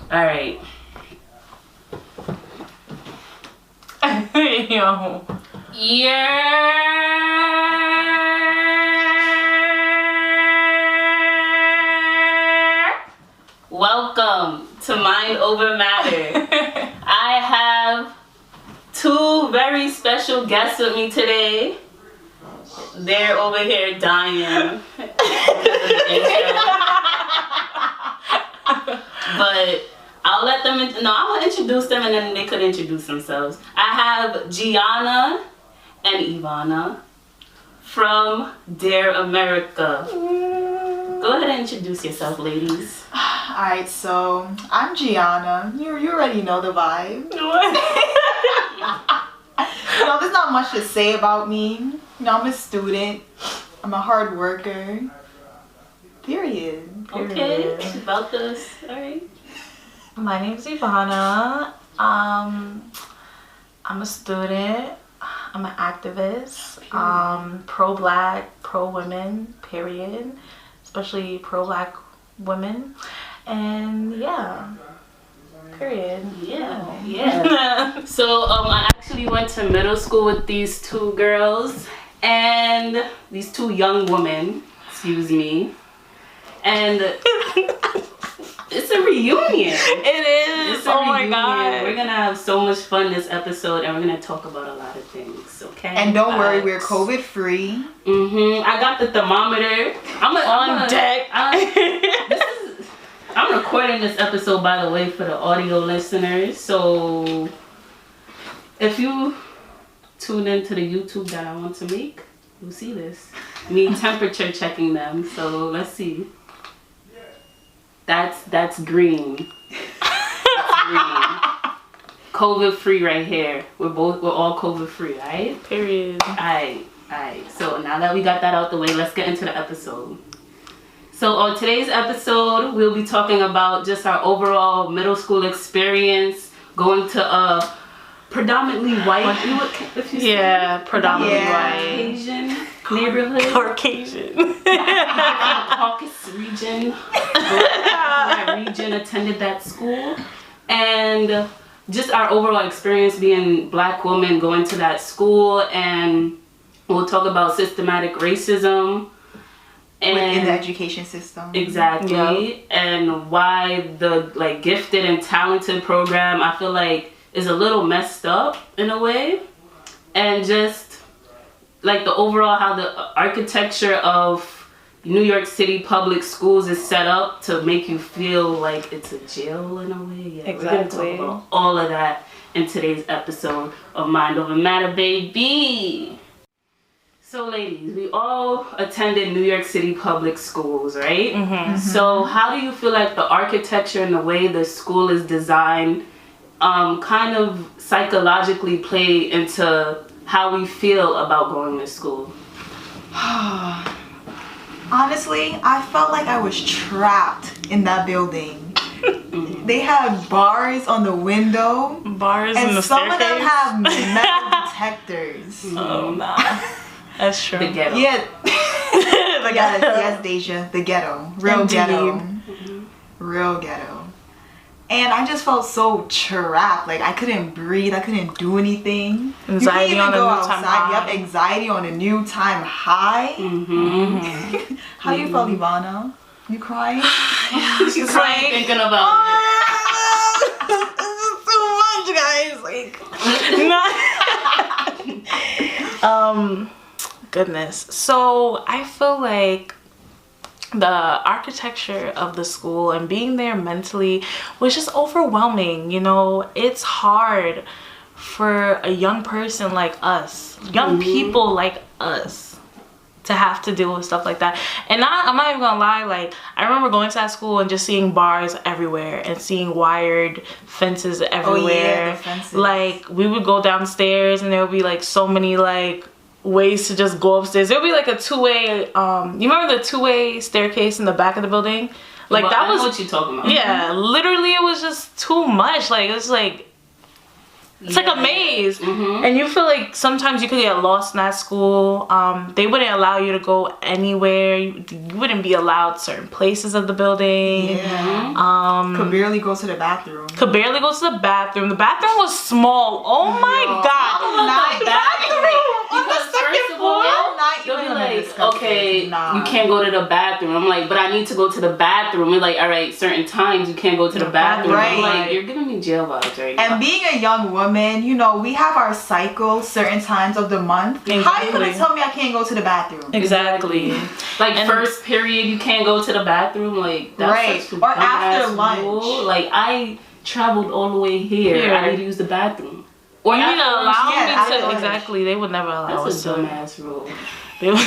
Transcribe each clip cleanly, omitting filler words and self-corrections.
Alright. Yo. Yeah. Welcome to Mind Over Matter. I have two very special guests with me today. They're over here dying because of the intro. But I'll let them, I will introduce them and then they could introduce themselves. I have GIANNA and YVANA from DearAmerica. Go ahead and introduce yourself, ladies. Alright, so I'm GIANNA. You already know the vibe. There's not much to say about me. I'm a student. I'm a hard worker. Period. Okay, about this. Alright. My name's YVANA. I'm a student. I'm an activist. Pro-black, pro-women, period. Especially pro-black women. And yeah. Period. Yeah. So I actually went to middle school with these two girls and these two young women, excuse me. And it's a reunion. It is. It's a Oh my reunion. god. We're gonna have so much fun this episode, and we're gonna talk about a lot of things. Okay. And don't worry, we're COVID free. I got the thermometer. I'm on deck. I'm recording this episode, by the way, for the audio listeners. So if you tune into the YouTube that I want to make, you'll see this. Me temperature checking them. So let's see. That's green. That's green. COVID free right here. We're all COVID free, right? Period. Alright. So now that we got that out the way, let's get into the episode. So on today's episode, we'll be talking about just our overall middle school experience, going to a predominantly white, predominantly white. Caucasian neighborhood. Caucasian. Caucasus region. That region attended that school. And just our overall experience being black women going to that school, and we'll talk about systematic racism. In the education system. Exactly. Yep. And why the gifted and talented program, I feel like, is a little messed up in a way. And just the overall how the architecture of New York City public schools is set up to make you feel like it's a jail in a way. Yeah, exactly. We're going to talk about all of that in today's episode of Mind Over Matter, baby. So ladies, we all attended New York City public schools, right? So how do you feel like the architecture and the way the school is designed kind of psychologically play into how we feel about going to school? Honestly, I felt like I was trapped in that building. They had bars on the window. Bars and in the some staircase. of them have metal detectors. Oh nah. That's true. The ghetto. Yeah. Yes, DEJA. The ghetto. Real Indeed. ghetto. Real ghetto. And I just felt so trapped. I couldn't breathe. I couldn't do anything. Anxiety you couldn't even on a go new outside. time high. Yep, anxiety on a new time high. How you felt, YVANA? You crying? She's crying thinking about Too much, guys. Goodness. So I feel like the architecture of the school and being there mentally was just overwhelming. It's hard for a young person like us, young people like us, to have to deal with stuff like that. And I'm not even gonna lie, I remember going to that school and just seeing bars everywhere and seeing wired fences everywhere. Oh yeah, the fences. We would go downstairs and there would be so many ways to just go upstairs. There would be a two-way, you remember the two-way staircase in the back of the building? Well, that I know what you're talking about. Yeah, literally it was just too much. It was It's like a maze. And you feel like sometimes you could get lost in that school. They wouldn't allow you to go anywhere. You wouldn't be allowed certain places of the building. Yeah. Could barely go to the bathroom. The bathroom was small. Oh my God. Not the bathroom on the second floor. They'll be like, okay, you can't go to the bathroom. I'm like, but I need to go to the bathroom. We're like, all right, certain times you can't go to the bathroom. Right. I'm like, you're giving me jail vibes right now. And being a young woman, you know, we have our cycle certain times of the month. Exactly. How are you gonna tell me I can't go to the bathroom? Exactly. Like first period, you can't go to the bathroom. Like that's such a or after dumbass lunch. rule. Like I traveled all the way here. I need to use the bathroom. Or you need to allow yeah, me after to. lunch. Exactly. They would never allow That's us a to. dumbass rule. They would-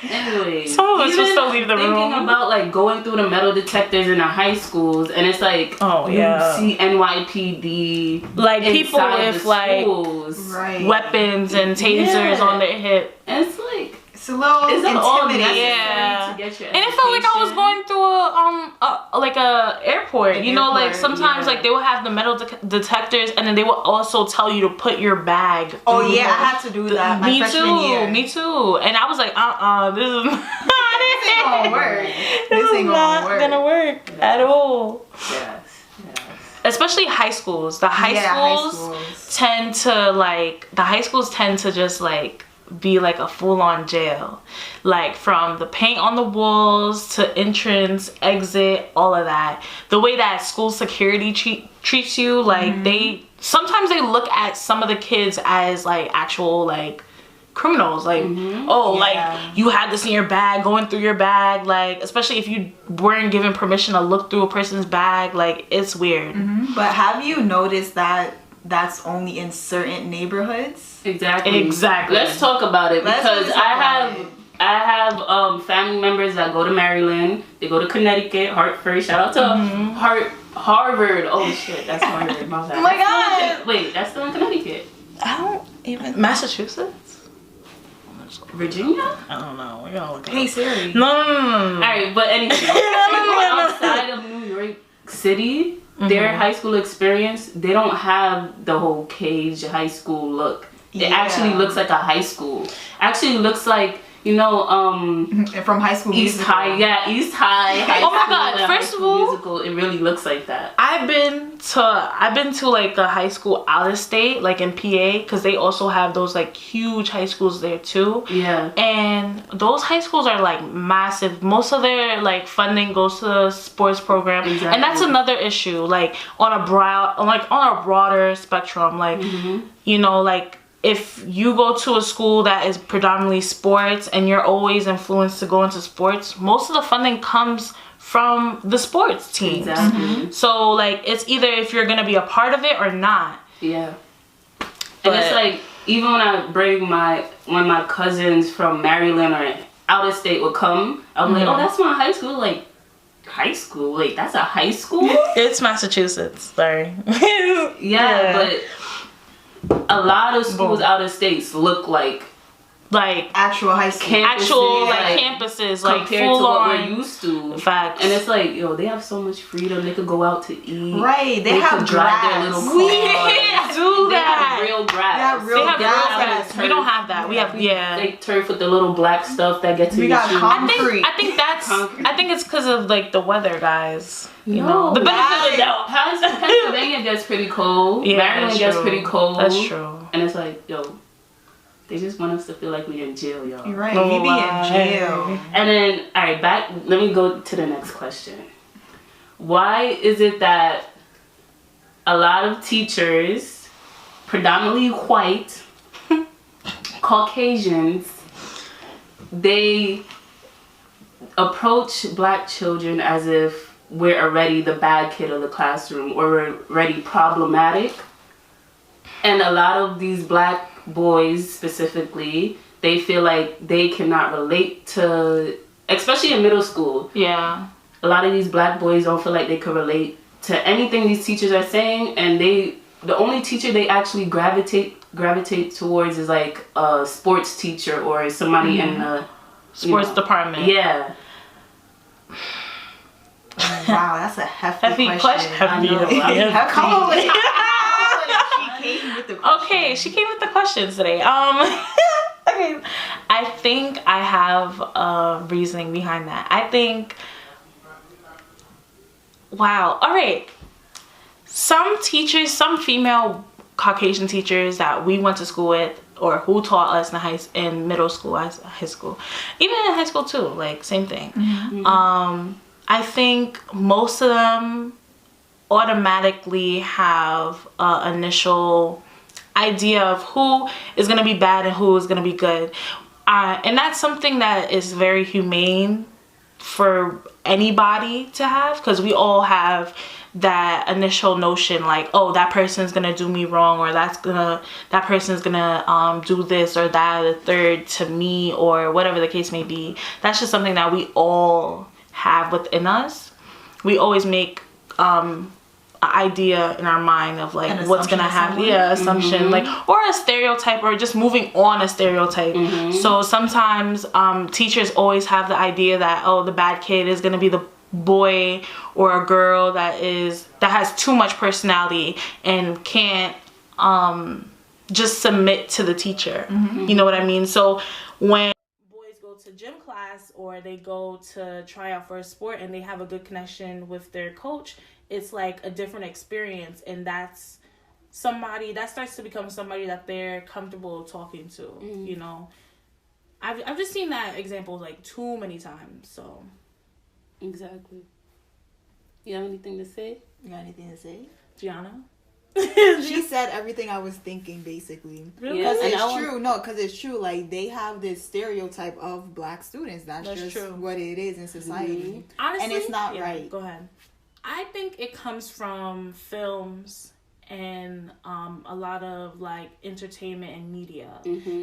Anyway, some of us even will still leave the room. thinking about like going through the metal detectors in the high schools, and it's like, you see NYPD, like people inside with the like schools. weapons and tasers on their hip. And it's like, it's a little intimidating. Yeah. to get your And it felt like I was going through a airport. You know, like sometimes like they would have the metal detectors, and then they would also tell you to put your bag. Oh yeah, I had to do that. Me too. And I was like, this is This ain't gonna work. This is not gonna work at all. Yes. Especially high schools. The high schools tend to just like be like a full-on jail, like from the paint on the walls to entrance, exit, all of that. The way that school security treats you, like they sometimes they look at some of the kids as like actual like criminals, like like you had this in your bag, going through your bag, like especially if you weren't given permission to look through a person's bag, like it's weird. But have you noticed that that's only in certain neighborhoods? Exactly. Let's talk about it because I have family members that go to Maryland. They go to Connecticut, Hartford. Shout out to Harvard. Oh shit, that's Harvard. My bad. Oh my God. Wait, that's still in Connecticut. I don't even Massachusetts, Virginia. I don't know. We're gonna look. Hey Siri. No. All right, but anyway, people outside of New York City, their high school experience, they don't have the whole cage high school look. It actually looks like a high school. Actually looks like, you know, from High School East Musical. High. Yeah, East High. Oh my God! First of all, musical, it really looks like that. I've been to like the high school out of state, like in PA, because they also have those like huge high schools there too. Yeah. And those high schools are like massive. Most of their like funding goes to the sports program, and that's another issue. Like on a broader spectrum, like you know, like if you go to a school that is predominantly sports and you're always influenced to go into sports, most of the funding comes from the sports teams. Exactly. So like it's either if you're gonna be a part of it or not. Yeah. And it's like even when I bring when my cousins from Maryland or out of state would come, I'm like, oh, that's my high school. Like, high school? Like, that's a high school? It's Massachusetts. Sorry. Yeah, but a lot of schools out of states look like actual high school, campuses, like compared full to what on. we're used to. Facts. And it's like, yo, they have so much freedom. They could go out to eat. Right. They have could drive their little cars. We can't do that. They have real grass. They have real grass. We don't have that. We have They turf with the little black stuff that gets in your shoes. concrete. I think it's because of like the weather, guys. You know, the benefit of the doubt. Pennsylvania gets pretty cold. Yeah, Maryland gets pretty cold. That's true. And it's like, yo, they just want us to feel like we're in jail, y'all. You're right. We be in jail. And then, all right, let me go to the next question. Why is it that a lot of teachers, predominantly white, Caucasians, they approach black children as if we're already the bad kid of the classroom or we're already problematic? And a lot of these black boys specifically, they feel like they cannot relate to, especially in middle school. Yeah. A lot of these black boys don't feel like they could relate to anything these teachers are saying, and the only teacher they actually gravitate towards is like a sports teacher or somebody in the sports department. Yeah. Wow, that's a hefty question. Hefty. Come on. with the questions. Okay, she came with the questions today. Okay, I think I have a reasoning behind that. I think, wow, all right. Some teachers, some female Caucasian teachers that we went to school with, or who taught us in middle school, high school, even in high school too, like same thing. I think most of them automatically have an initial idea of who is going to be bad and who is going to be good. And that's something that is very humane for anybody to have, because we all have that initial notion like, oh, that person's going to do me wrong, or that person's going to do this or that or the third to me, or whatever the case may be. That's just something that we all have within us. We always make an idea in our mind of like what's gonna happen, assumption, like, or a stereotype, or just moving on a stereotype. So sometimes teachers always have the idea that, oh, the bad kid is gonna be the boy or a girl that has too much personality and can't just submit to the teacher. You know what I mean? So when boys go to gym class or they go to try out for a sport and they have a good connection with their coach, it's like a different experience, and that's somebody that starts to become somebody that they're comfortable talking to. You know, I've just seen that example like too many times. So exactly. You have anything to say? You got anything to say, Gianna? She said everything I was thinking, basically. Really? Because it's true. No, because it's true. Like, they have this stereotype of black students. That's just true. what it is in society. Honestly, and it's not right. Go ahead. I think it comes from films and a lot of like entertainment and media.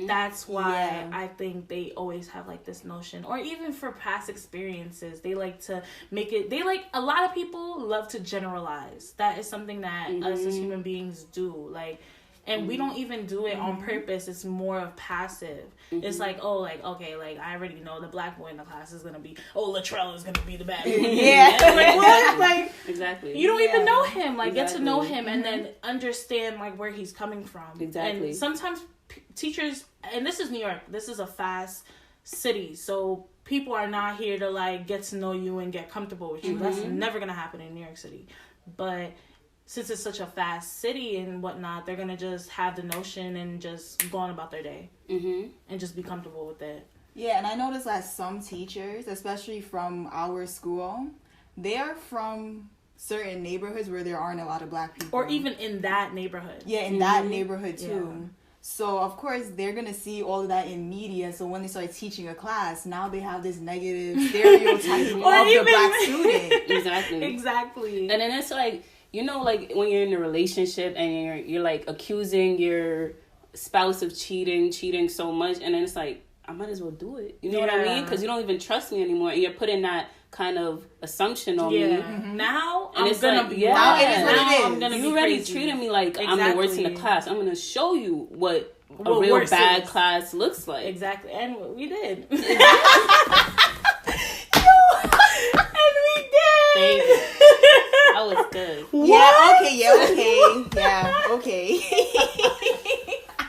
That's why I think they always have like this notion, or even for past experiences, they like to make it, a lot of people love to generalize. That is something that us as human beings do, like, and we don't even do it on purpose. It's more of passive. It's like, oh, like, okay, like, I already know the black boy in the class is gonna be, oh, Latrell is gonna be the bad boy. Like, what? Like, exactly. You don't even know him. Like, get to know him and then understand like where he's coming from. Exactly. And sometimes teachers, and this is New York, this is a fast city, so people are not here to like get to know you and get comfortable with you. That's never gonna happen in New York City. But since it's such a fast city and whatnot, they're gonna just have the notion and just go on about their day and just be comfortable with it. Yeah, and I noticed that some teachers, especially from our school, they are from certain neighborhoods where there aren't a lot of black people. Or even in that neighborhood. Yeah, in that neighborhood too. Yeah. So, of course, they're going to see all of that in media. So when they start teaching a class, now they have this negative stereotype of the black student. Exactly. And then it's like, you know, like when you're in a relationship and you're like accusing your spouse of cheating so much, and then it's like, I might as well do it. You know what I mean? Because you don't even trust me anymore, and you're putting that kind of assumption on me. Now and I'm gonna be now it is what it is. I'm gonna you be already crazy. treating me like I'm the worst in the class. I'm gonna show you what a real bad class looks like. Exactly, and we did. That was good. Yeah, okay.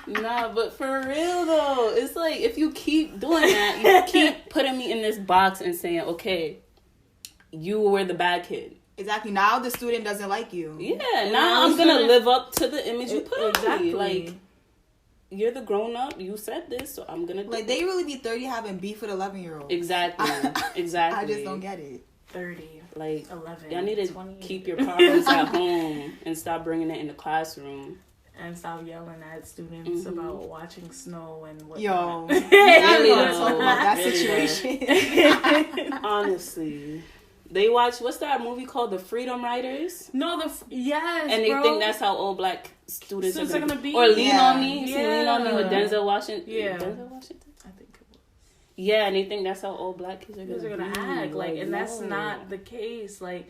Nah, but for real though, it's like if you keep doing that, you keep putting me in this box and saying, okay, you were the bad kid. Exactly. Now the student doesn't like you. Yeah, now I'm gonna live up to the image you put on me. Like, you're the grown up, you said this, so I'm gonna do like, they really be 30 having beef with 11-year-olds. Exactly. I just don't get it. 30. Like, 11, y'all need to 20. keep your problems at home and stop bringing it in the classroom. And stop yelling at students about watching snow and whatnot. Yo, really talk about that situation. Honestly. They watch, what's that movie called? The Freedom Writers? No, yes, and they think that's how all black students are going to be. Or Lean on Me. Lean on Me with Denzel Washington. Yeah. Denzel Washington? I think it was. Yeah, and they think that's how all black kids are going to act. Like, and that's not the case. Like,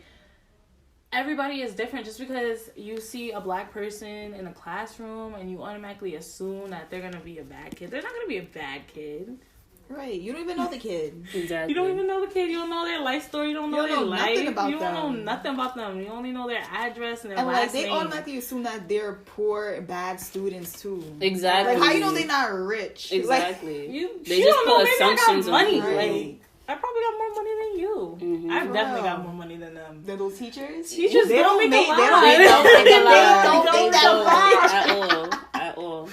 everybody is different. Just because you see a black person in a classroom and you automatically assume that they're going to be a bad kid. They're not going to be a bad kid. Right. You don't even know the kid. Exactly. You don't even know the kid. You don't know their life story. You don't know their life. Nothing about you don't know them. nothing about them. You only know their address and their And last they name. automatically assume that they're poor, bad students too. Exactly. Like, how you know they're not rich? Exactly. They just don't know, put maybe assumptions I got money. on you. Like, I probably got more money than you. Mm-hmm. I've For definitely real. got more money than them. Than those teachers? Teachers They don't make a lot. They don't make a lot. They don't make that much. At all.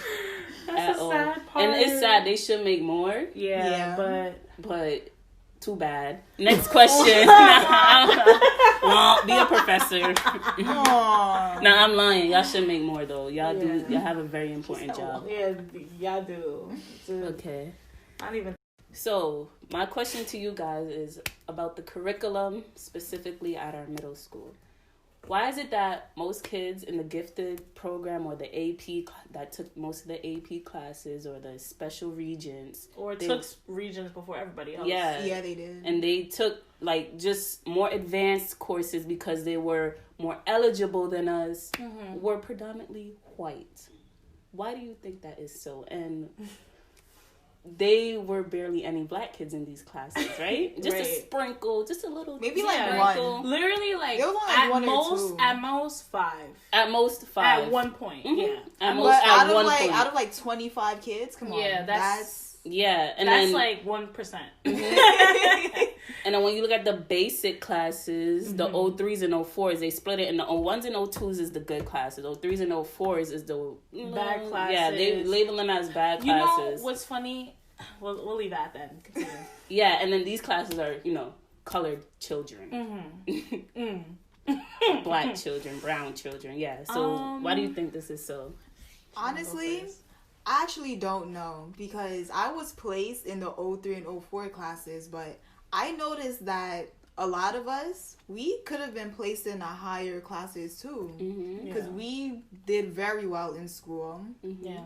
That's the sad part. And it's sad. They should make more. Yeah. But too bad. Next question. Well, be a professor. No, I'm lying. Y'all should make more though. Y'all do. Y'all have a very important job. Yeah, y'all do. Okay. Not even. So my question to you guys is about the curriculum, specifically at our middle school. Why is it that most kids in the gifted program or the AP that took most of the AP classes or the special regents took regents before everybody else? Yeah, they did. And they took like just more advanced courses because they were more eligible than us, were predominantly white. Why do you think that is so? And they were barely any black kids in these classes, right? Just a sprinkle, just a little. Maybe sprinkle. one. Literally, like, There was only at one or most, two. at most 5. At most 5. At one point, Yeah. At But most out at of one like point. out of like 25 kids, come on. Yeah, that's Yeah, and that's then like 1%. and then when you look at the basic classes, the 03s and 04s, they split it in the 01s and 02s is the good classes. 03s and 04s is the Bad classes. Yeah, they label them as bad classes. You know what's funny? We'll leave that then. Continue. Yeah, and then these classes are, colored children. Black children, brown children. Yeah. So why do you think this is so? Honestly, I actually don't know because I was placed in the 03 and 04 classes, but I noticed that a lot of us, we could have been placed in the higher classes too because we did very well in school,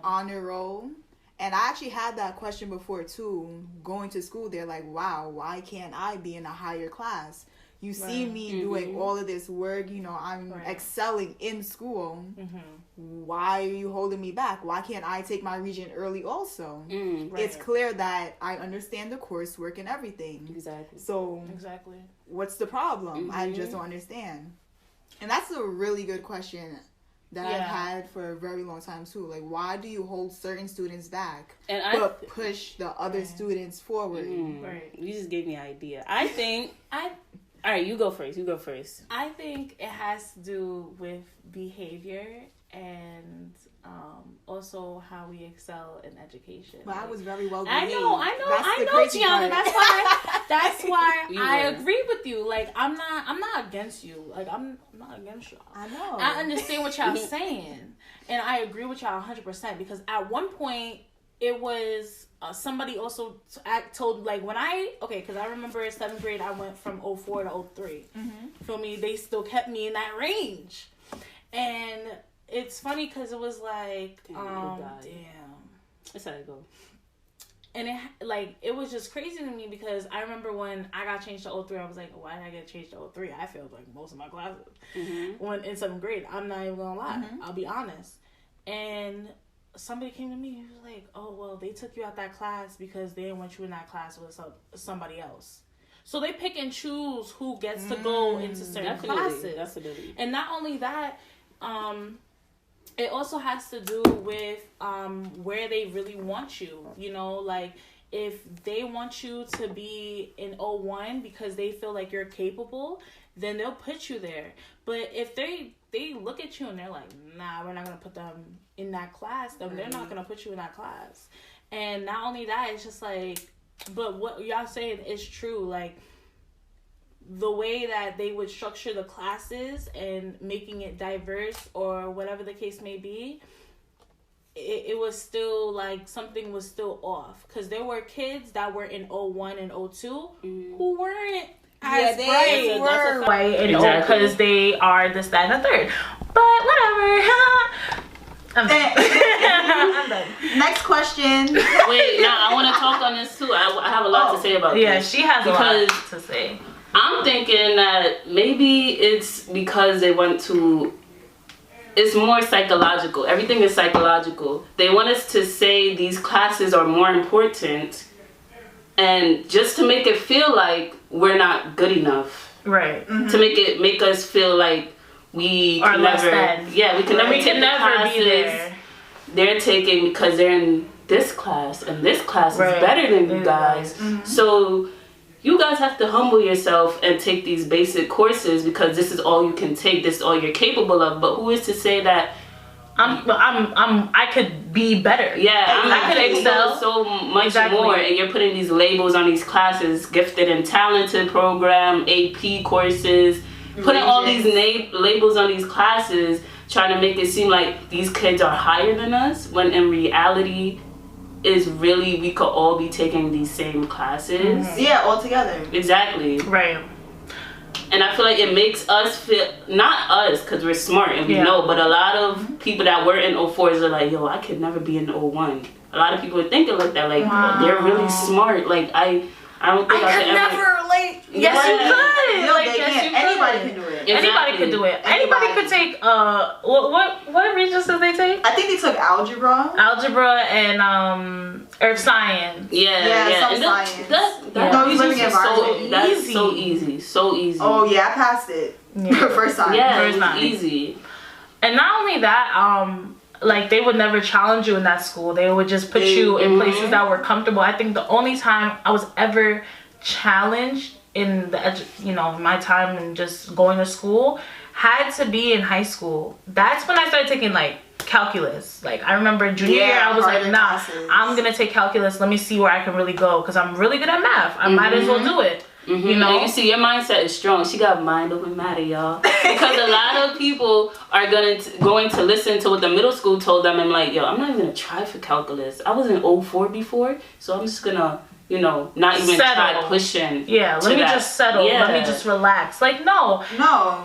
honor roll. And I actually had that question before too. Going to school, they're like, wow, why can't I be in a higher class? You see me doing all of this work, I'm excelling in school. Why are you holding me back? Why can't I take my regent early also? It's clear that I understand the coursework and everything. Exactly. So what's the problem? I just don't understand. And that's a really good question that I've had for a very long time too. Like, why do you hold certain students back but push the other students forward? You just gave me an idea. I think all right, you go first. I think it has to do with behavior and also how we excel in education. But I was very well I behaved. know, Gianna. That's why I agree with you. Like, I'm not against you. Like, I'm not against y'all. I know. I understand what y'all saying, and I agree with y'all 100% because at one point it was somebody also told, like, when because I remember in 7th grade I went from 04 to 03. Feel me? They still kept me in that range, and it's funny because it was like, damn. That's how it go. And it was just crazy to me because I remember when I got changed to 03, I was like, why did I get changed to 03? I failed like most of my classes when in 7th grade. I'm not even gonna lie. I'll be honest. And somebody came to me and was like, oh, well, they took you out that class because they didn't want you in that class with somebody else. So they pick and choose who gets to go into certain classes. Definitely. And not only that, it also has to do with where they really want you. Like, if they want you to be in 01 because they feel like you're capable, then they'll put you there. But if they look at you and they're like, nah, we're not going to put them in that class, then they're not going to put you in that class. And not only that, it's just like, but what y'all saying is true. Like, the way that they would structure the classes and making it diverse or whatever the case may be, it was still like something was still off. Because there were kids that were in 01 and 02 who weren't as bright. Because they are this, that, and the third. But whatever. I'm done. Next question. Wait, now I want to talk on this too. I have a lot to say about this. Yeah, she has a lot to say. I'm thinking that maybe it's because they want to... It's more psychological. Everything is psychological. They want us to say these classes are more important and just to make it feel like we're not good enough. Right. To make us feel like we Or can less never, than. yeah, we can never, We can never be there. They're taking because they're in this class, and this class is better than you guys. So you guys have to humble yourself and take these basic courses because this is all you can take. This is all you're capable of. But who is to say that I could be better? Yeah, I could excel so much more. And you're putting these labels on these classes: gifted and talented program, AP courses, putting all these labels on these classes, trying to make it seem like these kids are higher than us, when in reality is really we could all be taking these same classes. Yeah, all together. Exactly. Right. And I feel like it makes us feel, not us because we're smart and we know, but a lot of people that were in 04s are like, yo, I could never be in 01. A lot of people are thinking like that, like they're really smart. Like I don't think I could never like. Yes, you could. No, like, they can't. Anybody can do it. Exactly. Anybody could do it. Anybody could take what regents did they take? I think they took algebra And earth science. Yeah. Some science. That's living environment. That's so easy. So easy. Oh yeah, I passed it. First time. Yeah, First it was time. easy. And not only that, like they would never challenge you in that school. They would just put you in places that were comfortable. I think the only time I was ever challenged in my time and just going to school had to be in high school. That's when I started taking like calculus. Like I remember junior year, I was like, nah, I'm gonna take calculus. Let me see where I can really go because I'm really good at math. I might as well do it. You know, and you see your mindset is strong. She got mind over matter, y'all. Because a lot of people are going to listen to what the middle school told them and like, yo, I'm not even gonna try for calculus. I was in 04 before, so I'm just gonna, not even try pushing. Yeah, let me just settle. Yeah. Let me just relax. Like no.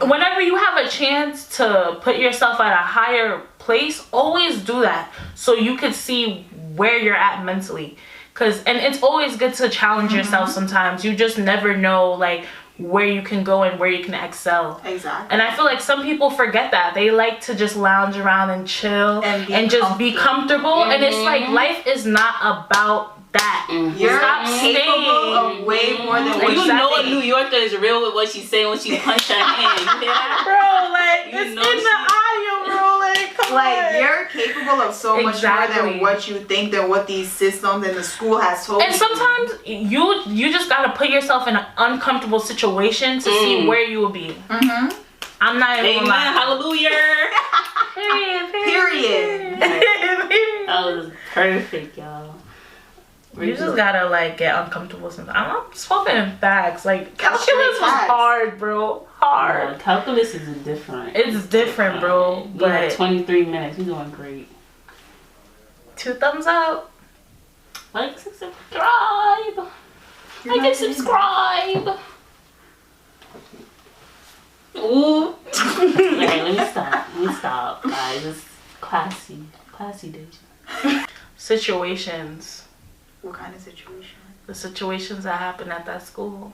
Whenever you have a chance to put yourself at a higher place, always do that so you could see where you're at mentally. And it's always good to challenge yourself sometimes. You just never know like where you can go and where you can excel. Exactly. And I feel like some people forget that. They like to just lounge around and chill and just be comfortable. And it's like life is not about that. You're capable of way more than what you know a New Yorker is real with what she's saying when she punched her hand. You hear that? Bro, like it's in the audio, bro. Like, come on. You're capable of so much more than what you think, than what these systems and the school has told you. And sometimes you just gotta put yourself in an uncomfortable situation to see where you will be. I'm not even gonna lie. Hallelujah. Period. That was perfect, y'all. You just gotta like get uncomfortable sometimes. I'm spoken facts. Like calculus was hard, bro. Hard. Calculus is different. It's different, bro. We But have 23 minutes. We're doing great. 2 thumbs up. Like, subscribe. Like and subscribe. Ooh. Alright, let me stop, guys. It's classy DEJA. Situations. What kind of situation? The situations that happen at that school.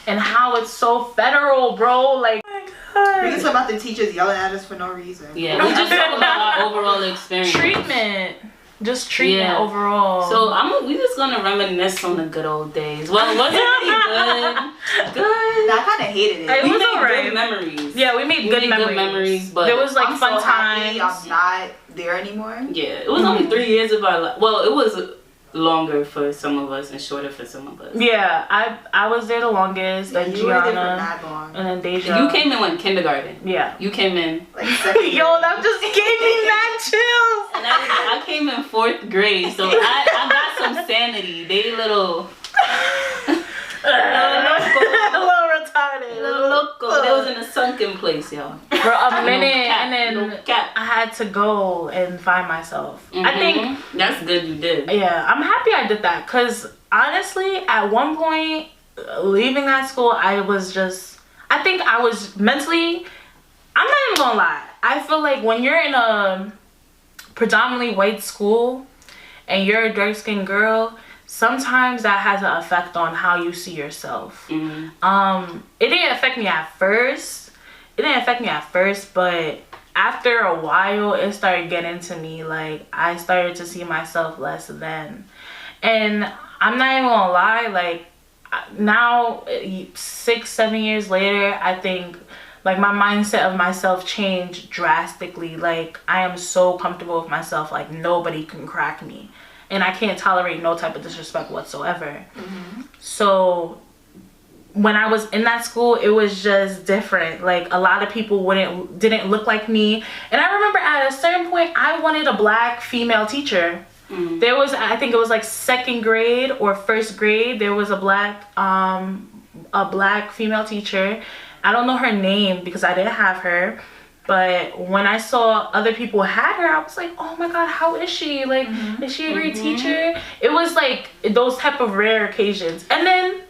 And how it's so federal, bro. Like, oh my God. We can talk about the teachers yelling at us for no reason. Yeah, we just talk about our overall experience. Treatment. Just treatment overall. So we just gonna reminisce on the good old days. Well, wasn't it good? I kind of hated it. We made good memories. Yeah, we made good memories. But there was like fun so times. happy I'm not there anymore. Yeah, it was only 3 years of our life. Well, it was longer for some of us and shorter for some of us. Yeah, I was there the longest. Then you were there for GIANNA, mad long. and then DEJA. You came in when kindergarten. Yeah. You came in. Like second Yo, that just gave me mad chills. And I came in 4th grade, so I got some sanity. They little retarded. loco. They was in a sunken place, y'all. For a minute, cap, and then no cap. I had to go and find myself. I think that's good. You did. Yeah, I'm happy I did that because honestly, at one point, leaving that school, I think I was mentally. I'm not even gonna lie. I feel like when you're in a predominantly white school and you're a dark-skinned girl, sometimes that has an effect on how you see yourself. It didn't affect me at first. But after a while, it started getting to me. Like, I started to see myself less than. And I'm not even gonna lie, like, now 6-7 years later, I think like my mindset of myself changed drastically. Like, I am so comfortable with myself, like nobody can crack me, and I can't tolerate no type of disrespect whatsoever. So when I was in that school, it was just different. Like, a lot of people didn't look like me, and I remember at a certain point I wanted a black female teacher. There was, I think it was like 2nd grade or 1st grade, there was a black female teacher. I don't know her name because I didn't have her, but when I saw other people had her, I was like, oh my god, how is she? Like, is she a great teacher? It was like those type of rare occasions. And then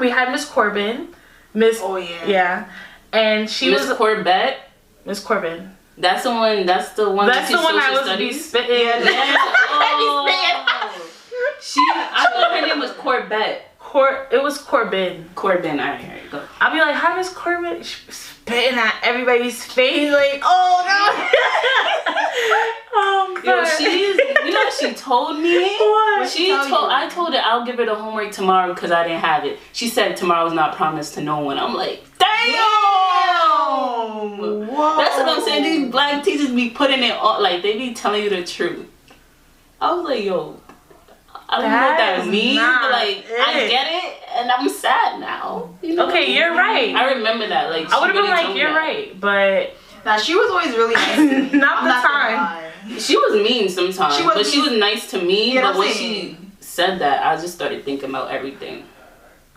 we had Miss Corbin. Yeah. And she was Corbett. Miss Corbin. That's the one. That's the one I was be spitting. Yeah. Oh. I thought her name was Corbett. It was Corbin. Corbin. All right, go. I'll be like, hi, Miss Corbin. She was spitting at everybody's face, like, oh no. Yo, you know what she told me? What? I told her I'll give her the homework tomorrow because I didn't have it. She said tomorrow's not promised to no one. I'm like, damn. Whoa. That's what I'm saying. These black teachers be putting it on, like, they be telling you the truth. I was like, yo, I don't know what that means, but like, I get it, and I'm sad now. You know? Okay, you're right. I remember that. Like, I would have been like, you're right, but now she was always really nice to me. not the time. She was mean sometimes, but she was nice to me. Yeah, but when she said that, I just started thinking about everything.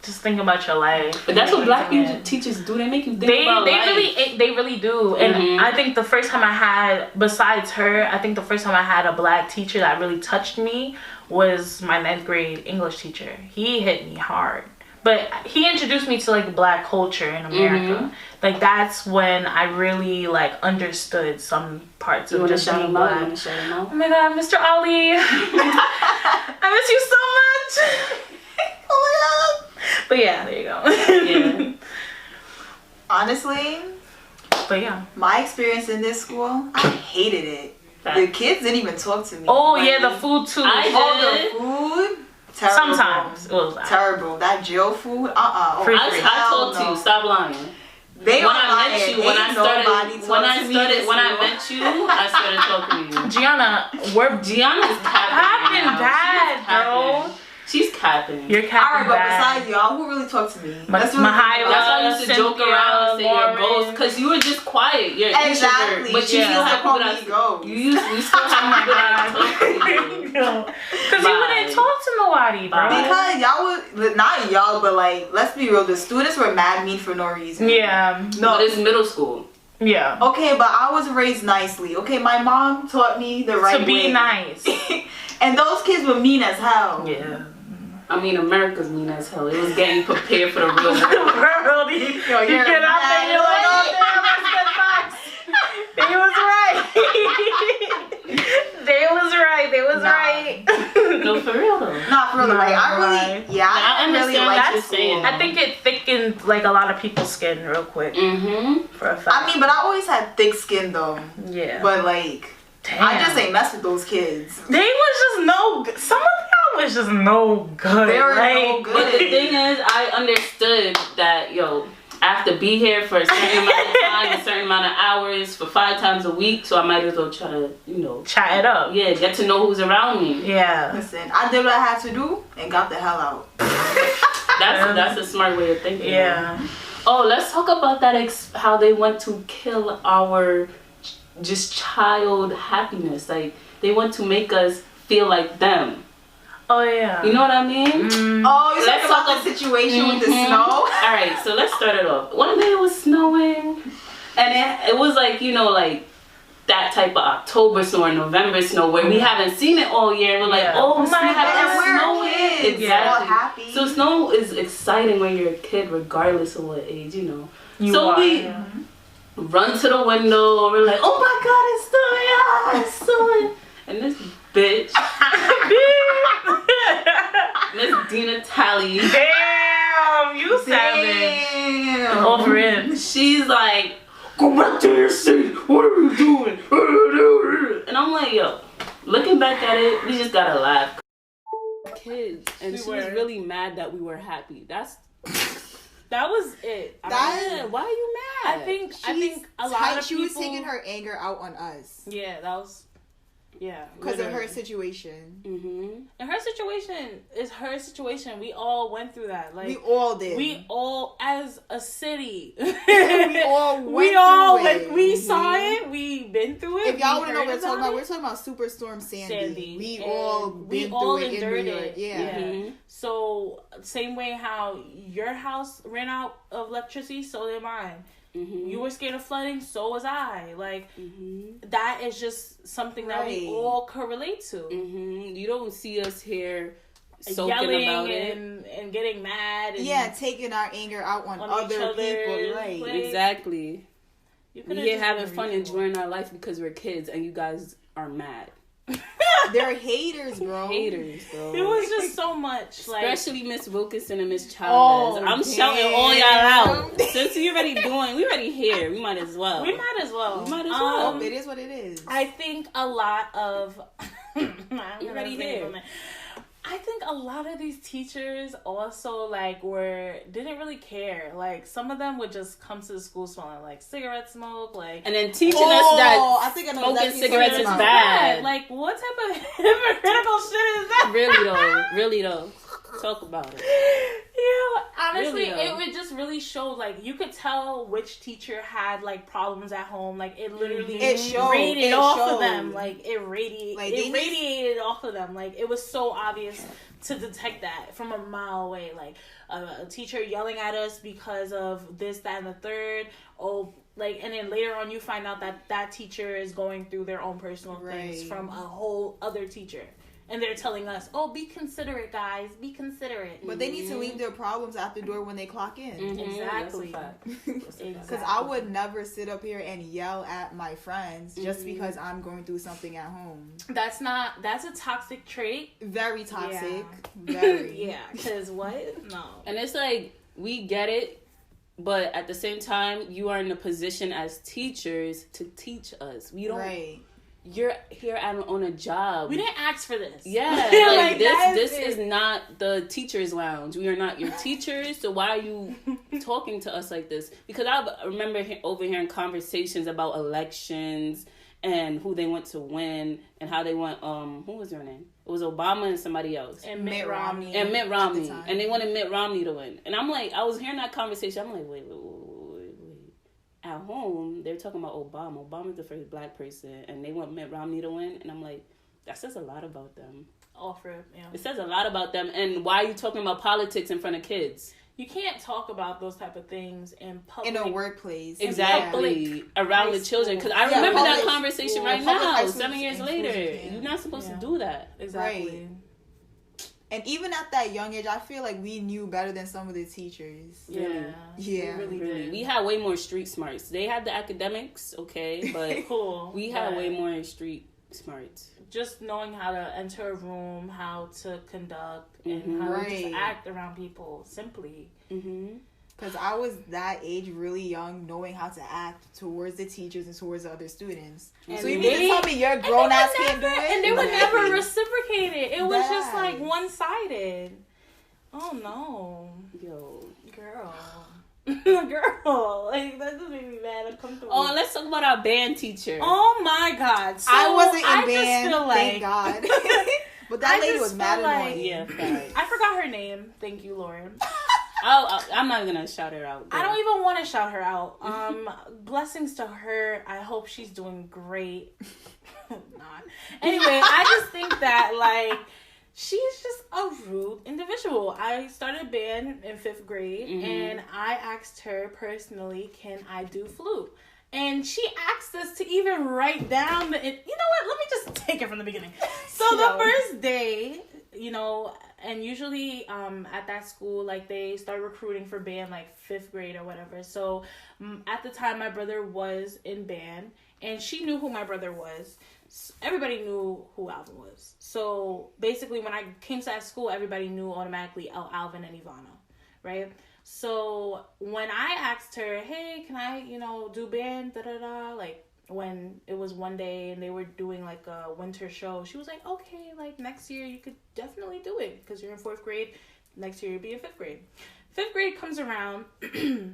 Just think about your life. But that's what black teachers do. They make you think about life. They really do. And I think the first time I had, besides her, I think the first time I had a black teacher that really touched me was my 9th grade English teacher. He hit me hard. But he introduced me to like black culture in America. Like, that's when I really like understood some parts of just being black. Oh my god, Mr. Ali. I miss you so much. Oh my god. But yeah, there you go. Yeah. Honestly, but yeah, my experience in this school, I hated it. The kids didn't even talk to me. Oh yeah, the food too. The food. Terrible. Sometimes it was terrible. That jail food. I told you, stop lying. When I met you, when I met you, I started talking to you. Gianna's capping bad, bro. She's capping. You're capping. Alright, but besides y'all, who really talked to me? That's why I used to joke around and say you're ghost, because you were just quiet. You're exactly. But you still have people that go. You still have people that talk to you. Because you wouldn't talk to nobody, bro. Because y'all would, not y'all, but like, let's be real, the students were mad mean for no reason. Yeah. No, but it's middle school. Yeah. Okay, but I was raised nicely. Okay, my mom taught me the right way. To be nice. And those kids were mean as hell. Yeah. I mean, America's mean as hell. It was getting prepared for the real world. Yo, you get out there, you're like, oh damn, they was right. They was right. No, for real though. Not for real. Like, I understand really like you're saying. I think it thickened like a lot of people's skin real quick. For a fact. I mean, but I always had thick skin though. Yeah. But like, damn. I just ain't mess with those kids. They was just some of them was just no good. They were no good. But the thing is, I understood that, yo, I have to be here for a certain amount of time, a certain amount of hours, for 5 times a week, so I might as well try to, chat it up. Yeah, get to know who's around me. Yeah. Listen, I did what I had to do and got the hell out. That's a smart way of thinking. Yeah. Oh, let's talk about that, how they want to kill our just child happiness. Like, they want to make us feel like them. Oh yeah. You know what I mean? Oh, you talking about the situation with the snow? Alright, so let's start it off. One day it was snowing, and it was like, like that type of October snow or November snow where we haven't seen it all year. We're like, oh my god, we're kids. Exactly. All happy. So snow is exciting when you're a kid, regardless of what age, We run to the window. We're like, oh my god, it's snowing! And this bitch, Miss Dina Talley. Damn, you savage. Over it. She's like, go back to your seat. What are you doing? And I'm like, yo, looking back at it, we just gotta laugh. kids, and she was really mad that we were happy. That was it. Why are you mad? I think a lot of she people... was taking her anger out on us. Yeah, that was... Yeah. Because of her situation. Mm-hmm. And her situation is her situation. We all went through that. Like, we all did. We all, as a city. we all went through it. We saw it. We've been through it. If y'all want to know what we're talking about Superstorm Sandy. We all been through it in New York. Yeah. Mm-hmm. So, same way how your house ran out of electricity, so did mine. Mm-hmm. You were scared of flooding, so was I. Like, that is just something that we all could relate to. Mm-hmm. You don't see us here yelling about and getting mad. And taking our anger out on other people. Right. Like, exactly. We're here having fun, enjoying our life because we're kids, and you guys are mad. They're haters, bro. Haters, bro. It was just so much. Especially Miss Wilkinson and Miss Chavez. I'm shouting all y'all out. Since we already here. We might as well. We might as well. It is what it is. I think a lot of... We're already here. I think a lot of these teachers also didn't really care. Like, some of them would just come to the school smelling like cigarette smoke, and then teaching us that I think I know smoking cigarettes is bad. Like, what type of hypocritical shit is that? Really though. Talk about it. Yeah, honestly, it would just really show, like, you could tell which teacher had, like, problems at home. Like, it literally radiated off of them. Like, it radiated off of them. Like, it was so obvious to detect that from a mile away. Like, a teacher yelling at us because of this, that, and the third. And then later on you find out that teacher is going through their own personal things from a whole other teacher. And they're telling us, be considerate, guys. Be considerate. But they need to leave their problems at the door when they clock in. Mm-hmm. Exactly. Because I would never sit up here and yell at my friends just because I'm going through something at home. That's a toxic trait. Very toxic. Yeah. Very. Yeah. Because what? No. And it's like, we get it. But at the same time, you are in a position as teachers to teach us. We don't... Right. You're here on a job. We didn't ask for this. Yeah, like this is not the teacher's lounge. We are not your teachers. So why are you talking to us like this? Because I remember overhearing conversations about elections and who they want to win and how they want. Who was their name? It was Obama and somebody else. And Mitt Romney. And Mitt Romney. And they wanted Mitt Romney to win. And I'm like, I was hearing that conversation. I'm like, wait. At home, they're talking about Obama. Obama's the first black person, and they want Mitt Romney to win. And I'm like, that says a lot about them. It says a lot about them. And why are you talking about politics in front of kids? You can't talk about those type of things in public. In a workplace. Exactly. Around the children. Because I remember that conversation right now, 7 years later. You're not supposed to do that. Exactly. Right. And even at that young age, I feel like we knew better than some of the teachers. Yeah. Yeah. We really did. We had way more street smarts. They had the academics, okay, but we had way more street smarts. Just knowing how to enter a room, how to conduct, and how to just act around people, simply. Mm-hmm. Because I was that age, really young, knowing how to act towards the teachers and towards the other students. And so you mean to tell me your grown ass can't do it? And they would never reciprocate it. It was just like one-sided. Oh no. Yo. Girl. Like, that just made me mad. Uncomfortable. Oh, let's talk about our band teacher. Oh my God. So I wasn't in band, just feel thank God. But that lady was mad annoying. Yeah, facts. I forgot her name. Thank you, Lauren. I'm not gonna shout her out. I don't even want to shout her out. Blessings to her. I hope she's doing great. Not. Anyway, I just think that, like, she's just a rude individual. I started band in 5th grade, and I asked her personally, can I do flute? And she asked us to even write down you know what? Let me just take it from the beginning. So the first day, and usually at that school, like, they start recruiting for band like 5th grade or whatever. So at the time, my brother was in band, and she knew who my brother was. Everybody knew who Alvin was. So basically, when I came to that school, everybody knew automatically Alvin and YVANA, right? So when I asked her, hey, can I, do band, like, when it was one day and they were doing like a winter show, she was like, okay, like next year you could definitely do it because you're in 4th grade. Next year you'll be in 5th grade. 5th grade comes around. I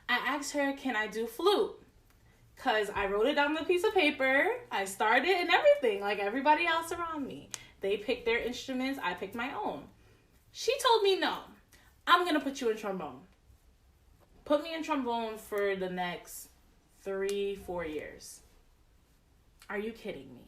asked her, can I do flute? Because I wrote it down on a piece of paper. I started and everything, like everybody else around me. They picked their instruments. I picked my own. She told me, no, I'm going to put you in trombone. Put me in trombone for the next 3-4 years. Are you kidding me?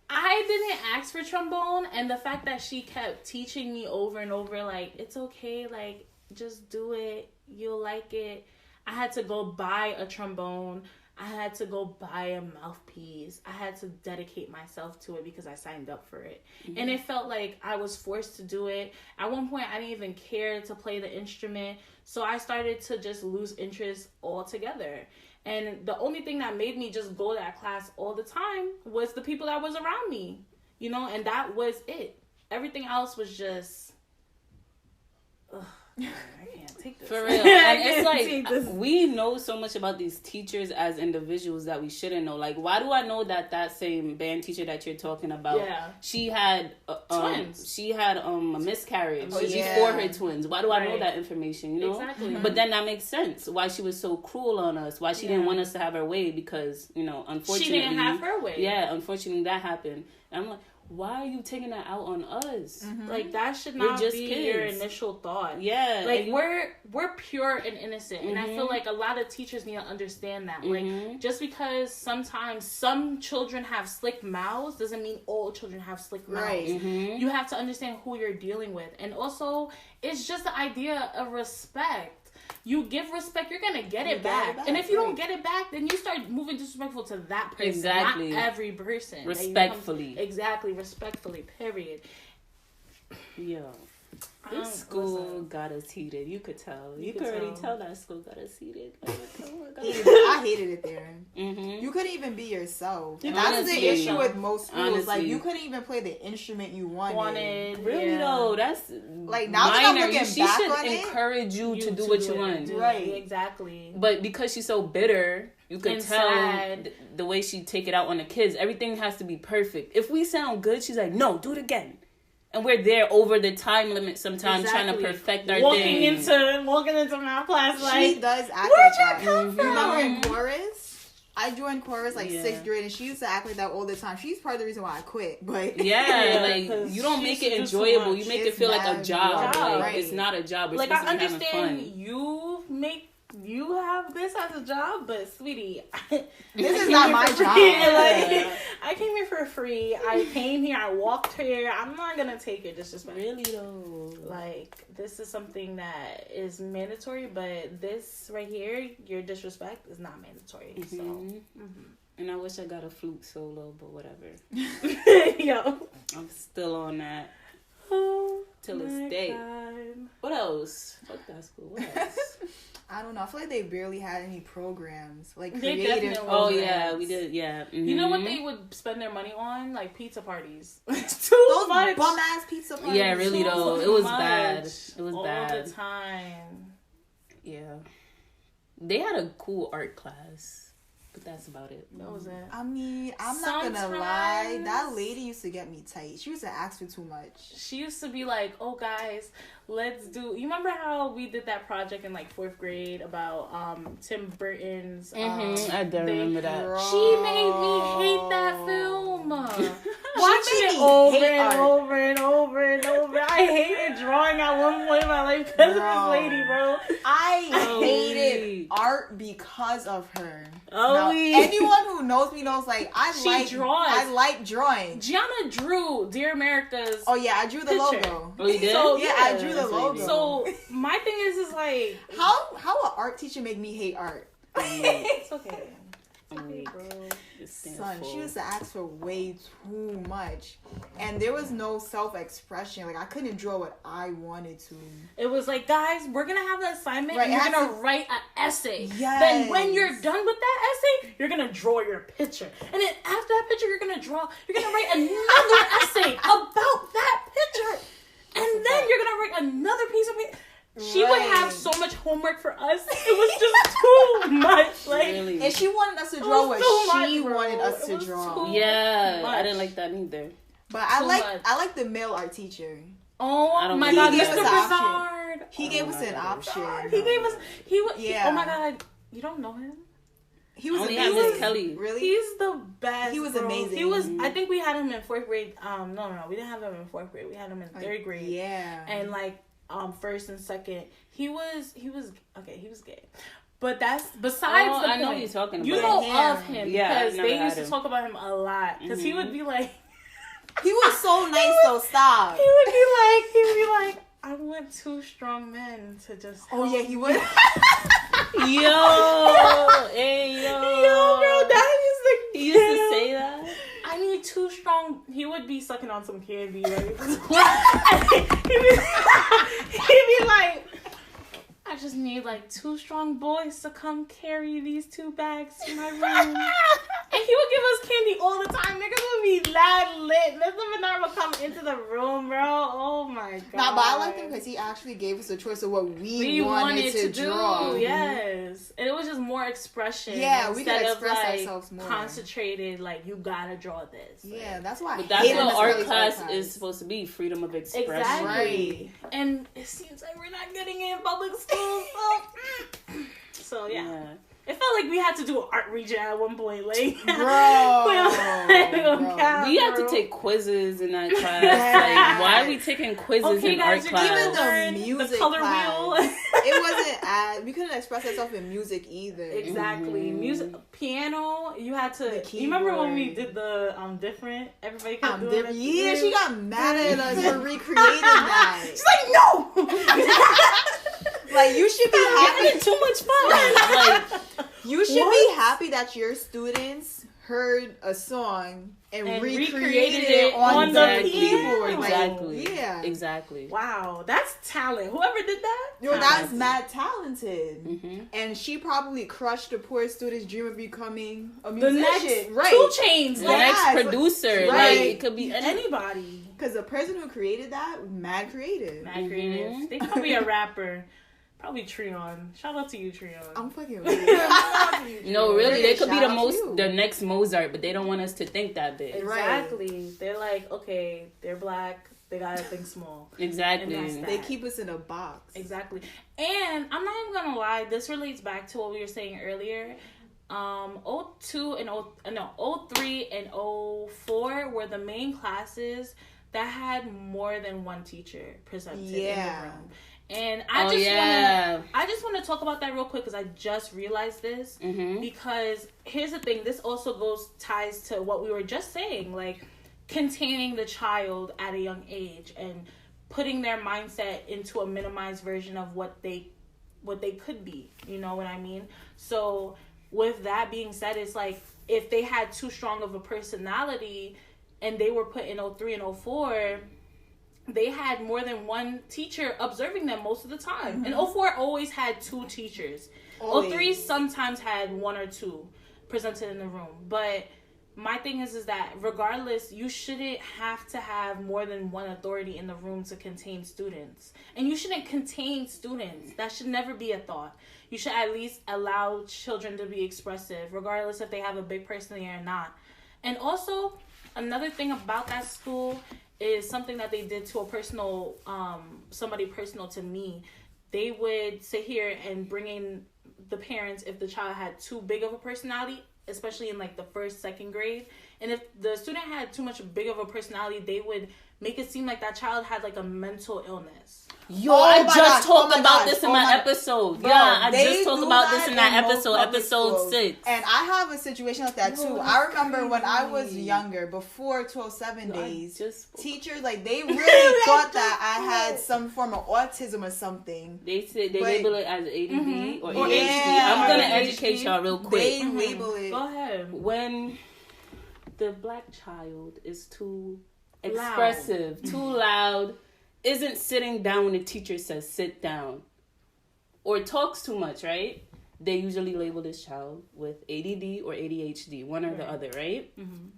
I didn't ask for trombone, and the fact that she kept teaching me over and over, like, it's okay, like, just do it, you'll like it. I had to go buy a trombone. I had to go buy a mouthpiece. I had to dedicate myself to it because I signed up for it. Mm-hmm. And it felt like I was forced to do it. At one point, I didn't even care to play the instrument. So I started to just lose interest altogether. And the only thing that made me just go to that class all the time was the people that was around me. You know, and that was it. Everything else was just... Ugh. I can't take this. For real. And it's like, we know so much about these teachers as individuals that we shouldn't know. Like, why do I know that same band teacher that you're talking about, she had twins. She had a miscarriage before her twins. Why do I know that information, you know? Exactly. Mm-hmm. But then that makes sense. Why she was so cruel on us. Why she didn't want us to have her way because, you know, unfortunately. She didn't have her way. Yeah, unfortunately that happened. And I'm like, why are you taking that out on us? Mm-hmm. Like, that should not be kids. Your initial thought. Yeah. Like, we're pure and innocent. Mm-hmm. And I feel like a lot of teachers need to understand that. Mm-hmm. Like, just because sometimes some children have slick mouths doesn't mean all children have slick mouths. Right. Mm-hmm. You have to understand who you're dealing with. And also, it's just the idea of respect. You give respect, you're going to get it back. And if you don't get it back, then you start moving disrespectful to that person. Exactly. Not every person. Respectfully. Exactly. Respectfully. Period. Yo. This school got us heated. You could tell. You could already tell that school got us heated. Like, I hated it there. Mm-hmm. You couldn't even be yourself. That's the issue with most schools. Honestly. Like, you couldn't even play the instrument you wanted. Really though, that's like now I'm looking back she should encourage you to do what you want. Right, exactly. But because she's so bitter, you could tell the way she take it out on the kids. Everything has to be perfect. If we sound good, she's like, no, do it again. And we're there over the time limit sometimes trying to perfect our thing. Walking into math class like... She does act like that. You remember in chorus? I joined chorus like 6th grade and she used to act like that all the time. She's part of the reason why I quit. But like you don't make it enjoyable. You make it feel like a job. Like, right. It's not a job. We're like, supposed I to be having fun. You have this as a job, but sweetie, this is not my job. Like, I came here for free. I came here. I walked here. I'm not gonna take your disrespect. Really though, like this is something that is mandatory, but this right here, your disrespect is not mandatory. Mm-hmm. So, and I wish I got a flute solo, but whatever. Yo, I'm still on that. Till this day. God. What else? Fuck that school. What else? I don't know. I feel like they barely had any programs, like creative. Oh yeah, we did. Yeah. Mm-hmm. You know what they would spend their money on? Like pizza parties. Those bum ass pizza parties. Yeah, really though. It was bad. It was bad all the time. Yeah. They had a cool art class. But that's about it. That was it. I mean, I'm not gonna lie. That lady used to get me tight. She used to ask for too much. She used to be like, oh, guys, let's do... You remember how we did that project in, like, 4th grade about Tim Burton's... I don't remember that. She made me hate that film. Watching it over and over and over and over. I hated drawing at one point in my life because of this lady, bro. I hated art because of her. Now, anyone who knows me knows, like, I like drawing. Gianna drew DearAmerica's Oh, yeah, I drew the logo. Oh, you did? So, yeah, I drew the logo. So, my thing is like... How an art teacher make me hate art? It's okay. Bro. Son, she used to ask for way too much, and there was no self-expression. Like, I couldn't draw what I wanted to. It was like, guys, we're gonna have an assignment, right, and you're gonna write an essay. Yes. Then when you're done with that essay, you're gonna draw your picture, and then after that picture, you're gonna write another essay about that picture, and then you're gonna write another piece of paper. She would have so much homework for us. It was just too much. Like, really? And she wanted us to draw what she wanted us to draw. Yeah, I didn't like that either. But I like the male art teacher. Oh my God, Mr. Bernard. He gave us an option. Oh my God, you don't know him? He was only amazing. Miss Kelly. Really? He's the best. He was bro. amazing. He was. I think we had him in 4th grade. No, we didn't have him in 4th grade. We had him in 3rd grade. Yeah. And like 1st and 2nd, he was gay. But that's besides the point. I know what you're talking about. You know of him because they used to him. talk about him a lot. Because he would be like, he was so nice though. Stop. He would be like, I want 2 strong men to just. Oh yeah, he would. Hey yo, bro, that is he used to say that. I need 2 strong. He would be sucking on some candy, right? he'd be like, I just need like 2 strong boys to come carry these 2 bags to my room. And he would give us candy all the time. Niggas would be loud lit. Mr. Bernard would come into the room, bro. Oh my God. Nah, but I liked him because he actually gave us a choice of what we wanted to draw. Do. Yes. And it was just more expression. Yeah, we could express like, ourselves more. Concentrated, like, you gotta draw this. Yeah, that's why But that's what art class is supposed to be. Freedom of expression. Exactly. Right. And it seems like we're not getting it in public schools. So yeah. It felt like we had to do an art region at one point, like bro. We have to take quizzes in that class. Like, why are we taking quizzes in art class? Even the music color class, wheel. It wasn't we couldn't express ourselves in music either. Exactly, music, piano. You had to. You remember when we did the different? Everybody kept doing it. Yeah, she got mad at us for recreating that. She's like, no. Like, you should be having too much fun. Like, you should be happy that your students heard a song and recreated it on the keyboard. Exactly. Like, yeah. Exactly. Wow, that's talent. Whoever did that? Yo, that's mad talented. Mm-hmm. And she probably crushed the poor student's dream of becoming a musician. The next right. 2 Chainz. The next producer. Right. Like, it could be anybody. Because the person who created that was mad creative. Mad creative. They could be a rapper. Probably Treon. Shout out to you, Treon. I'm fucking weird. No, really, they could be the next Mozart, but they don't want us to think that big. Exactly. Right. They're like, okay, they're black. They gotta think small. Exactly. They keep us in a box. Exactly. And I'm not even gonna lie. This relates back to what we were saying earlier. 02 and 03 and 04 were the main classes that had more than one teacher presented in the room. And I just want to talk about that real quick because I just realized this. Mm-hmm. Because here's the thing, this also ties to what we were just saying, like containing the child at a young age and putting their mindset into a minimized version of what they could be. You know what I mean? So with that being said, it's like if they had too strong of a personality and they were put in 03 and 04, they had more than one teacher observing them most of the time. Mm-hmm. And 04 always had 2 teachers. Always. 03 sometimes had 1 or 2 presented in the room. But my thing is that regardless, you shouldn't have to have more than one authority in the room to contain students. And you shouldn't contain students. That should never be a thought. You should at least allow children to be expressive, regardless if they have a big personality or not. And also, another thing about that school is something that they did to a personal, somebody personal to me. They would sit here and bring in the parents if the child had too big of a personality, especially in like the 1st, 2nd grade. And if the student had too much big of a personality, they would make it seem like that child had like a mental illness. Yo, I just talked about this in my episode. Bro, yeah, I just talked about this in that episode 6. And I have a situation like that too. I remember when I was younger, before 12-7 days, teachers, like, they really thought that I had some form of autism or something. They label it as ADD or ADHD. Yeah, I'm going to educate y'all real quick. They label it. Go ahead. When the black child is too expressive, too loud, isn't sitting down when the teacher says sit down, or talks too much, right? They usually label this child with ADD or ADHD, one or the other, right? Mm-hmm.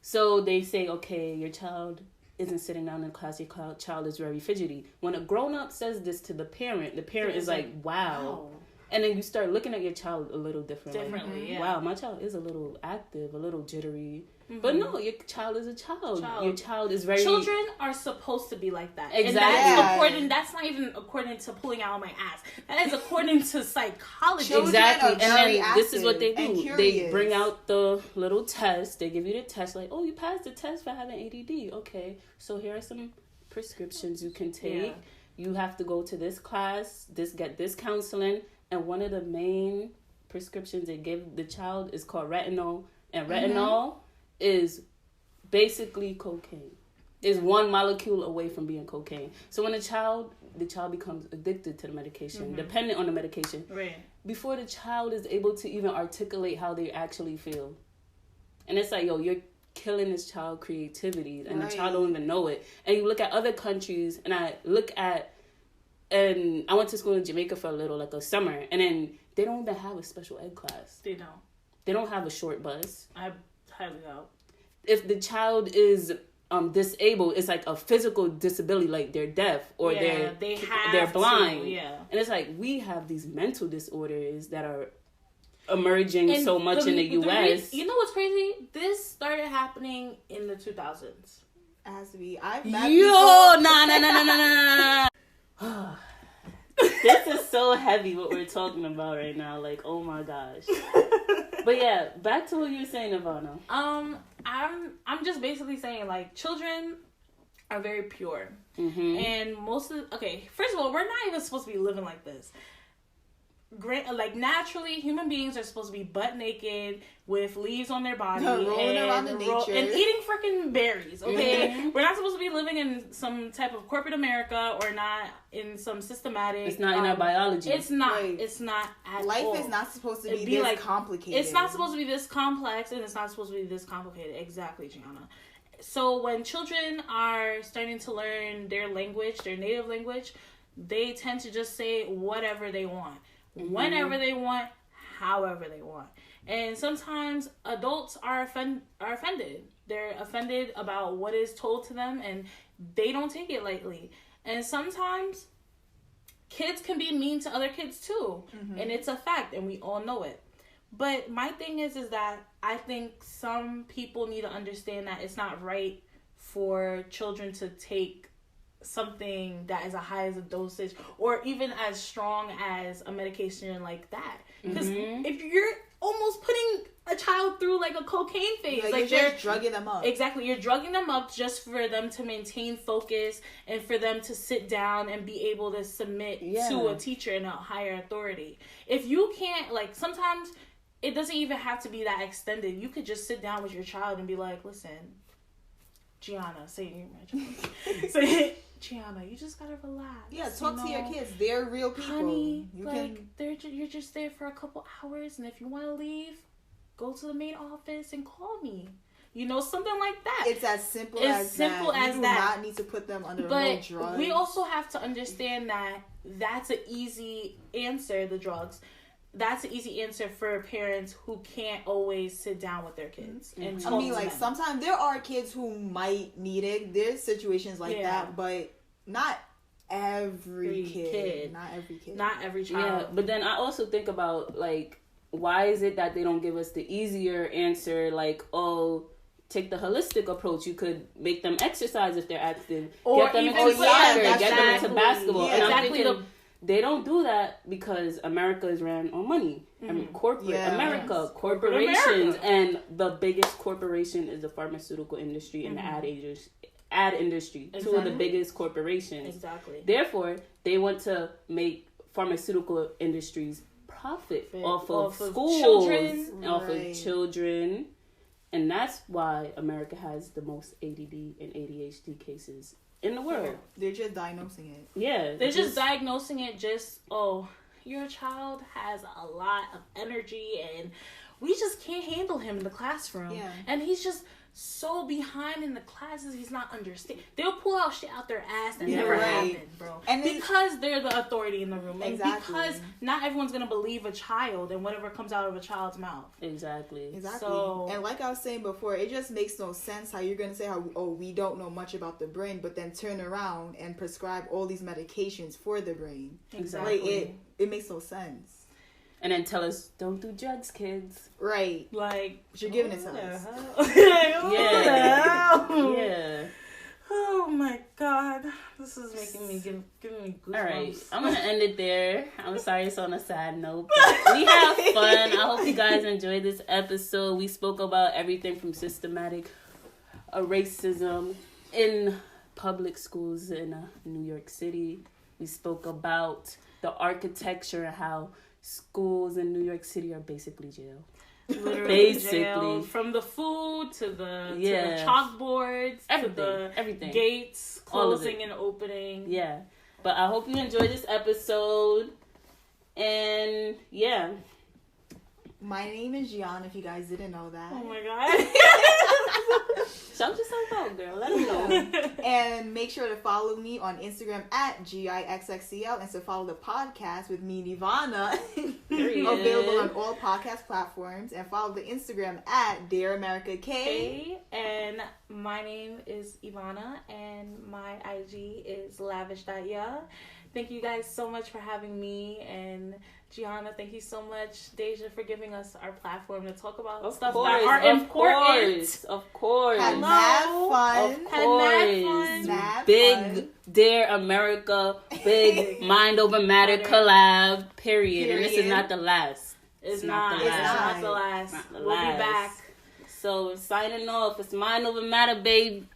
So they say, okay, your child isn't sitting down in class, your child is very fidgety. When a grown-up says this to the parent is like, wow. And then you start looking at your child a little differently. Differently, yeah. Wow, my child is a little active, a little jittery. But no, your child is a child. Your child is very... Children are supposed to be like that. Exactly. And that's according... That's not even according to pulling out my ass. That is according to psychology. Exactly. And then this is what they do. They bring out the little test. They give you the test. Like, oh, you passed the test for having ADD. Okay. So here are some prescriptions you can take. Yeah. You have to go to this class, get this counseling. And one of the main prescriptions they give the child is called retinol. And retinol is basically cocaine. Is one molecule away from being cocaine. So when the child becomes addicted to the medication, dependent on the medication, before the child is able to even articulate how they actually feel. And it's like, yo, you're killing this child creativity, and the child don't even know it. And you look at other countries, and I went to school in Jamaica for a summer, and then they don't even have a special ed class. They don't. They don't have a short bus. I highly doubt. If the child is disabled, it's like a physical disability, like they're deaf or they're blind. And it's like we have these mental disorders that are emerging so much in the U.S. You know what's crazy? This started happening in the 2000s. As we, nah. This is so heavy what we're talking about right now. Like, oh my gosh. But yeah, back to what you were saying, Ivana. I'm just basically saying, like, children are very pure. And first of all, we're not even supposed to be living like this. Naturally, human beings are supposed to be butt naked with leaves on their body rolling around in nature and eating freaking berries. Okay, we're not supposed to be living in some type of corporate America or not in some systematic. It's not in our biology. It's not. It's not at Life all. Life is not supposed to be this complicated. It's not supposed to be this complex, and it's not supposed to be this complicated. Exactly, Gianna. So when children are starting to learn their language, their native language, they tend to just say whatever they want. Whenever they want, however they want. And sometimes adults are offended. They're offended about what is told to them, and they don't take it lightly. And sometimes kids can be mean to other kids too. And it's a fact, and we all know it. But my thing is that I think some people need to understand that it's not right for children to take something that is as high as a dosage or even as strong as a medication like that, because if you're almost putting a child through like a cocaine phase, like you're just drugging them up. Exactly, you're drugging them up just for them to maintain focus and for them to sit down and be able to submit to a teacher and a higher authority. If you can't, like, sometimes it doesn't even have to be that extended. You could just sit down with your child and be like, listen, Gianna, say Gianna, you just gotta relax. Yeah, talk to your kids. They're real people. Honey, you're just there for a couple hours, and if you want to leave, go to the main office and call me. You know, something like that. It's as simple as that. You do not need to put them under no drugs. We also have to understand that that's an easy answer, the drugs. That's an easy answer for parents who can't always sit down with their kids and talk to them. Sometimes there are kids who might need it. There's situations like that, but not every kid. Not every kid. Not every child. Yeah, but then I also think about, like, why is it that they don't give us the easier answer, like, oh, take the holistic approach. You could make them exercise if they're active. Or get them into soccer, get them into basketball. Yeah, and I'm thinking, they don't do that because America is ran on money. I mean, corporate America, corporations, and the biggest corporation is the pharmaceutical industry and the ad industry. Exactly. Two of the biggest corporations. Exactly. Therefore, they want to make pharmaceutical industries profit off of schools, children, off of children, and that's why America has the most ADD and ADHD cases in the world. They're just diagnosing it. Yeah. They're just diagnosing it your child has a lot of energy and we just can't handle him in the classroom. Yeah. And he's just so behind in the classes, he's not understanding. They'll pull out shit out their ass that never happened, bro. And because they're the authority in the room. And because not everyone's going to believe a child and whatever comes out of a child's mouth. Exactly. So, and like I was saying before, it just makes no sense how you're going to say we don't know much about the brain, but then turn around and prescribe all these medications for the brain. Exactly. Like, it makes no sense. and then tell us, don't do drugs, kids. Right. Like, but you're giving it to us. Yeah. Oh my God, this is making me giving me goosebumps. All right, I'm gonna end it there. I'm sorry it's on a sad note, but we have fun. I hope you guys enjoyed this episode. We spoke about everything from systematic racism in public schools in New York City. We spoke about the architecture and how schools in New York City are basically jail. Literally Basically. jail. From the food to the chalkboards, everything. Gates closing and opening. Yeah. But I hope you enjoyed this episode. And yeah. My name is Gianna, if you guys didn't know that. Oh my God. Shout yourself out, girl. Let them know. And make sure to follow me on Instagram at GIXXCL and to follow the podcast with me, YVANA, available on all podcast platforms. And follow the Instagram at DearAmerica K. And my name is YVANA and my IG is lavish.ya. Thank you guys so much for having me, and Gianna, thank you so much, Deja, for giving us our platform to talk about stuff that are important. Of course. Had mad fun. Of course. Mad big fun. DearAmerica, big Mind Over Matter collab, period. And this is not the last. It's not the last. We'll be back. So, signing off. It's Mind Over Matter, baby.